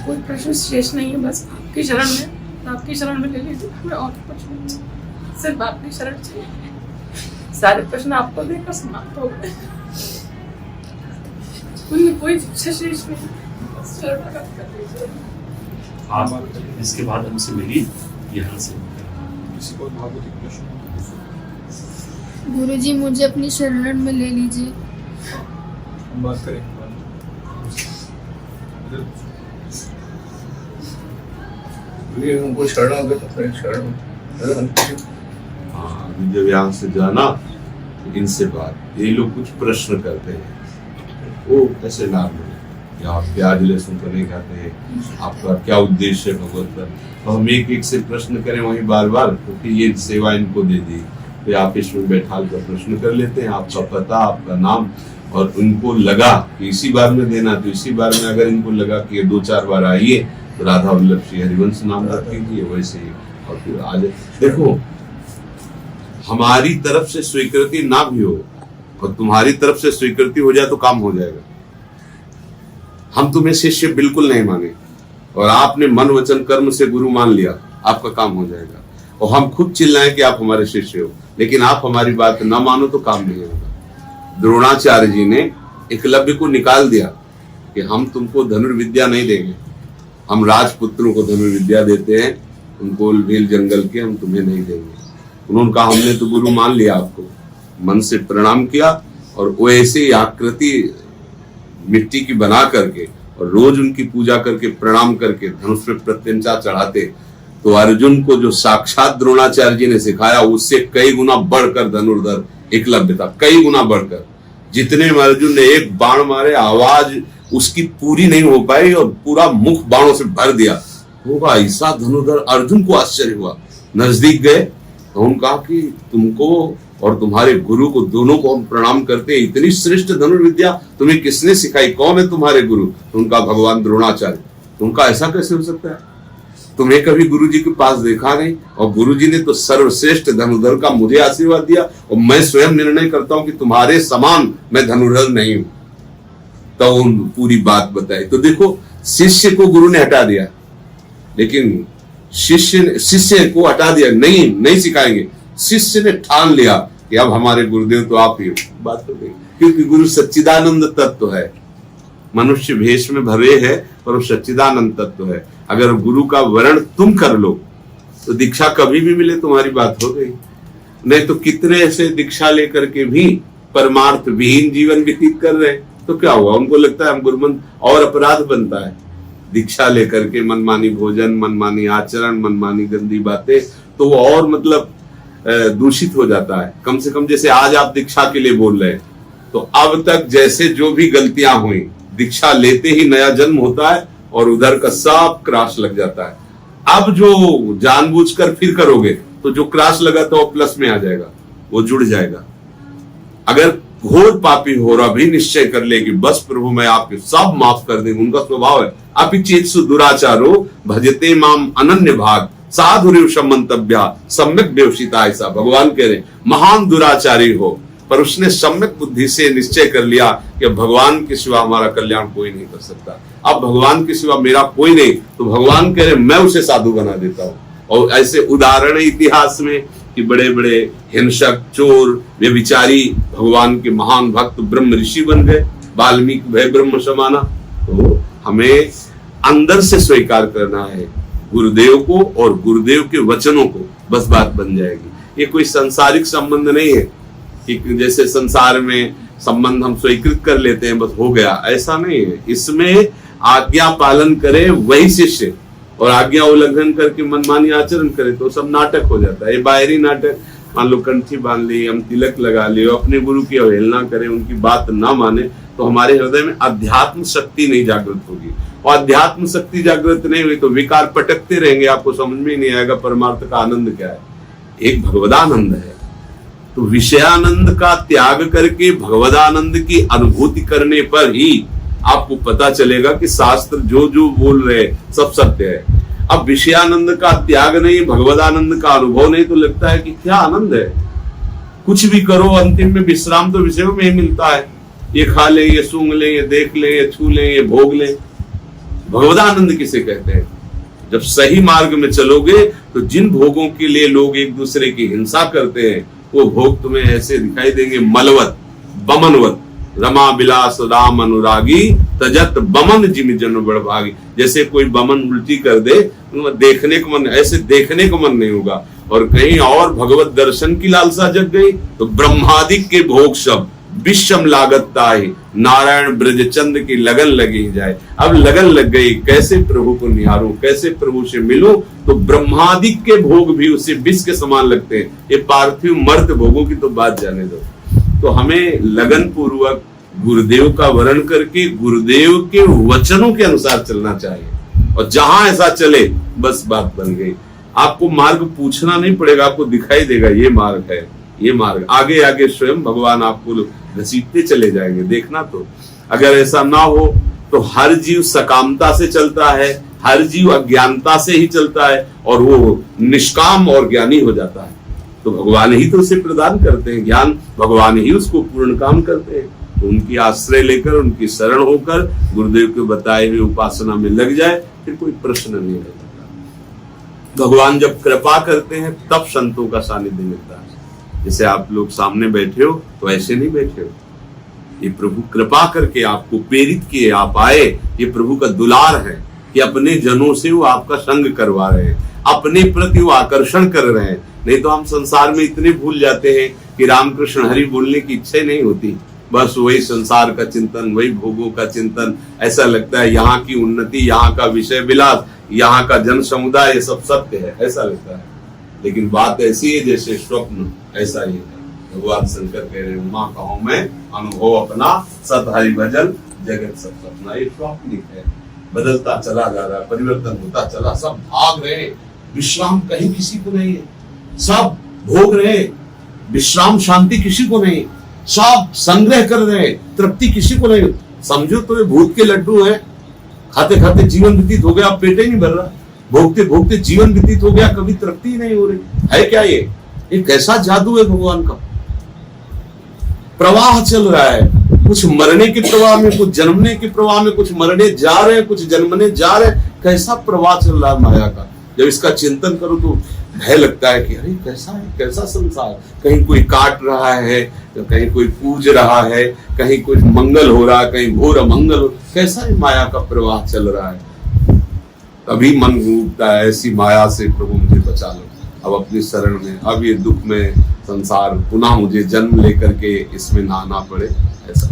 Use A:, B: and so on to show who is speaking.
A: कोई प्रश्न शेष नहीं है, बस आपकी शरण में, आपकी शरण में ले लीजिए, हमें और कुछ नहीं, सिर्फ आपकी शरण चाहिए। सारे प्रश्न आपको देकर समाप्त हो गए, उनमें कोई इच्छा शेष नहीं, बस शरण प्राप्त कर लीजिए।
B: आप इसके बाद हमसे मिली यहाँ से।
C: किसी को भागवतिक प्रश्न?
D: गुरुजी मुझे अपनी शरण में ले लीजिए।
C: हम बात करेंगे।
E: ये उनको शरण
F: हाँ, जब यहाँ से जाना इनसे बात, ये लोग कुछ प्रश्न करते हैं, वो कैसे नाम है, या आप प्याज लहसुन तो नहीं खाते हैं, आपका क्या उद्देश्य है भगवत पर, तो हम एक एक से प्रश्न करें वही बार बार, क्योंकि ये सेवा इनको दे दी, तो आप इसमें बैठा कर प्रश्न कर लेते हैं, आपका पता, आपका नाम, और उनको लगा कि इसी बार में देना, तो इसी बार में अगर इनको लगा कि ये 2-4 बार आइए तो राधा वल्लभ श्री हरिवंश नाम रख लीजिए, वैसे ही, और फिर आज देखो हमारी तरफ से स्वीकृति ना भी हो और तुम्हारी तरफ से स्वीकृति हो जाए तो काम हो जाएगा। हम तुम्हें शिष्य बिल्कुल नहीं माने और आपने मन वचन कर्म से गुरु मान लिया, आपका काम हो जाएगा। और हम खुद चिल्लाएं कि आप हमारे शिष्य हो, लेकिन आप हमारी बात न मानो तो काम नहीं होगा। द्रोणाचार्य जी ने एकलव्य को निकाल दिया कि हम तुमको धनुर्विद्या नहीं देंगे, हम राजपुत्रों को धनुर्विद्या देते हैं, उनको भील जंगल के हम तुम्हें नहीं देंगे। उन्होंने कहा हमने तो गुरु मान लिया आपको, मन से प्रणाम किया और वो ऐसी आकृति मिट्टी की बना करके और रोज उनकी पूजा करके प्रणाम करके धनुष पे प्रत्यंचा चढ़ाते। तो अर्जुन को जो साक्षात द्रोणाचार्य जी ने सिखाया उससे कई गुना बढ़कर धनुर्धर एकलव्य था, कई गुना बढ़कर। जितने में अर्जुन ने एक बाण मारे, आवाज उसकी पूरी नहीं हो पाई और पूरा मुख बाणों से भर दिया। होगा ऐसा धनुर्धर, अर्जुन को आश्चर्य हुआ। नजदीक गए तो उन्होंने कहा कि तुमको और तुम्हारे गुरु को दोनों को हम प्रणाम करते हैं, इतनी श्रेष्ठ धनुर्विद्या तुम्हें किसने सिखाई, कौन है तुम्हारे गुरु? तो उनका भगवान द्रोणाचार्य। उनका ऐसा कैसे हो सकता है, तुम्हें कभी गुरु जी के पास देखा नहीं, और गुरु जी ने तो सर्वश्रेष्ठ धनुर्धर का मुझे आशीर्वाद दिया और मैं स्वयं निर्णय करता हूं कि तुम्हारे समान मैं धनुर्धर नहीं हूं। तो उन पूरी बात बताई। तो देखो शिष्य को गुरु ने हटा दिया, लेकिन शिष्य को हटा दिया, नहीं सिखाएंगे। शिष्य ने ठान लिया कि अब हमारे गुरुदेव तो आप ही, बात हो गई। क्योंकि गुरु सच्चिदानंद तत्व है, मनुष्य भेष में भरे है पर वो सच्चिदानंद तत्व है। अगर गुरु का वर्ण तुम कर लो तो दीक्षा कभी भी मिले तुम्हारी बात हो गई। नहीं तो कितने ऐसे दीक्षा लेकर के भी परमार्थ विहीन जीवन व्यतीत कर रहे, तो क्या हुआ? उनको लगता है हम गुरुमंत्र, और अपराध बनता है। दीक्षा लेकर के मनमानी भोजन, मनमानी आचरण, मनमानी गंदी बातें, तो वो और मतलब दूषित हो जाता है। कम से कम जैसे आज आप दीक्षा के लिए बोल रहे हैं, तो अब तक जैसे जो भी गलतियां हुई, दीक्षा लेते ही नया जन्म होता है और उधर का सब क्राश लग जाता है। अब जो जानबूझकर फिर करोगे तो जो क्राश लगा तो प्लस में आ जाएगा, वो जुड़ जाएगा। अगर घोर पापी हो रहा भी निश्चय कर ले कि बस प्रभु मैं आपके सब माफ कर देंगे, उनका स्वभाव है। अपिचेत्सु दुराचारो भजते माम अनन्य भाग साधुरिव समंतव्या सम्यक व्यवसिता। ऐसा भगवान कह रहे, महान दुराचारी हो पर उसने सम्यक बुद्धि से निश्चय कर लिया कि भगवान के सिवा हमारा कल्याण कोई नहीं कर सकता, अब भगवान के सिवा मेरा कोई नहीं, तो भगवान कह रहे मैं उसे साधु बना देता हूं। और ऐसे उदाहरण इतिहास में कि बड़े बड़े हिंसक, चोर, व्यभिचारी भगवान के महान भक्त ब्रह्म ऋषि बन गए, वाल्मीकि भय ब्रह्म समाना। तो हमें अंदर से स्वीकार करना है गुरुदेव को और गुरुदेव के वचनों को, बस बात बन जाएगी। ये कोई सांसारिक संबंध नहीं है कि जैसे संसार में संबंध हम स्वीकृत कर लेते हैं बस हो गया, ऐसा नहीं है। इसमें आज्ञा पालन करे वही शिष्य, और आज्ञा उल्लंघन करके मनमानी आचरण करे तो सब नाटक हो जाता है। ये बाहरी नाटक, मान लो कंठी बांध ली, हम तिलक लगा लिए, अपने गुरु की अवहेलना करें, उनकी बात ना माने, तो हमारे हृदय में अध्यात्म शक्ति नहीं जागृत होगी। और अध्यात्म शक्ति जागृत नहीं हुई तो विकार पटकते रहेंगे, आपको समझ में ही नहीं आएगा परमार्थ का आनंद क्या है। एक भगवदानंद है, तो विषयानंद का त्याग करके भगवदानंद की अनुभूति करने पर ही आपको पता चलेगा कि शास्त्र जो जो बोल रहे सब सत्य है। अब विषयानंद का त्याग नहीं, भगवदानंद का अनुभव नहीं, तो लगता है कि क्या आनंद है, कुछ भी करो अंतिम में विश्राम तो विषयों में ही मिलता है। ये खा ले, ये सूंघ ले, ये देख ले, ये छू ले, ये भोग ले, भगवदानंद किसे कहते हैं? जब सही मार्ग में चलोगे तो जिन भोगों के लिए लोग एक दूसरे की हिंसा करते हैं वो भोग तुम्हें ऐसे दिखाई देंगे, मलवत बमनवत, रमा बिलास राम अनुरागी, तजत बमन जिम जन बड़भागी। जैसे कोई बमन उल्टी कर दे, देखने को मन, ऐसे देखने को मन नहीं होगा। और कहीं और भगवत दर्शन की लालसा जग गई तो ब्रह्मादिक के भोग सब विषम लागतता ही, नारायण ब्रजचंद की लगन लगी जाए। अब लगन लग गई, कैसे प्रभु को निहारूं, कैसे प्रभु से मिलूं, तो ब्रह्मादिक के भोग भी उसे विष के समान लगते हैं। ये पार्थिव मर्त भोगों की तो बात जाने दो। तो हमें लगन पूर्वक गुरुदेव का वर्ण करके गुरुदेव के वचनों के अनुसार चलना चाहिए। और जहां ऐसा चले बस बात बन गई। आपको मार्ग पूछना नहीं पड़ेगा, आपको दिखाई देगा ये मार्ग है, ये मार्ग। आगे आगे स्वयं भगवान आपको घसीटते चले जाएंगे। देखना तो अगर ऐसा ना हो तो हर जीव सकामता से चलता है, हर जीव अज्ञानता से ही चलता है और वो निष्काम और ज्ञानी हो जाता है। तो भगवान ही तो उसे प्रदान करते हैं ज्ञान, भगवान ही उसको पूर्ण काम करते हैं। तो उनकी आश्रय लेकर, उनकी शरण होकर गुरुदेव के बताए हुए उपासना में लग जाए, फिर कोई प्रश्न नहीं रहता। भगवान जब कृपा करते हैं तब संतों का सानिध्य मिलता है। जैसे आप लोग सामने बैठे हो तो ऐसे नहीं बैठे हो, ये प्रभु कृपा करके आपको प्रेरित किए, आप आए। ये प्रभु का दुलार है कि अपने जनों से वो आपका संग करवा रहे हैं, अपने प्रति वो आकर्षण कर रहे हैं। नहीं तो हम संसार में इतने भूल जाते हैं कि रामकृष्ण हरि बोलने की इच्छा नहीं होती, बस वही संसार का चिंतन, वही भोगों का चिंतन। ऐसा लगता है यहाँ की उन्नति, यहाँ का विषय विलास, यहाँ का जन समुदाय, ये सब सत्य है, ऐसा लगता है। लेकिन बात ऐसी है जैसे स्वप्न, ऐसा ही है। भगवान शंकर कह रहे हैं, माँ कहूं मैं अनुभव अपना, सत हरि भजन जगत सब सपना। ये स्वप्निक है, बदलता चला जा रहा है, परिवर्तन होता चला, सब भाग रहे, विश्राम कहीं किसी को नहीं है, सब भोग रहे, विश्राम शांति किसी को नहीं, सब संग्रह कर रहे, तृप्ति किसी को नहीं। समझो तो ये भूत के लड्डू है, खाते खाते जीवन व्यतीत हो गया, पेट ही नहीं भर रहा, भोगते भोगते जीवन व्यतीत हो गया, कभी तृप्ति नहीं हो रही है। क्या ये कैसा जादू है भगवान का? प्रवाह चल रहा है, कुछ मरने के प्रवाह में, कुछ जन्मने के प्रवाह में, कुछ मरने जा रहे हैं, कुछ जन्मने जा रहे हैं। कैसा प्रवाह चल रहा है माया का। जब इसका चिंतन करो तो भय लगता है कि अरे कैसा है, कैसा संसार। कहीं कोई काट रहा है, कहीं कोई पूज रहा है, कहीं कुछ मंगल हो रहा है, कहीं घोर अमंगल हो। कैसा है माया का प्रवाह चल रहा है। तभी मन डूबता है, ऐसी माया से प्रभु मुझे बचा लो अब अपनी शरण में। अब ये दुख में संसार पुनः मुझे जन्म लेकर के इसमें ना आना पड़े, ऐसा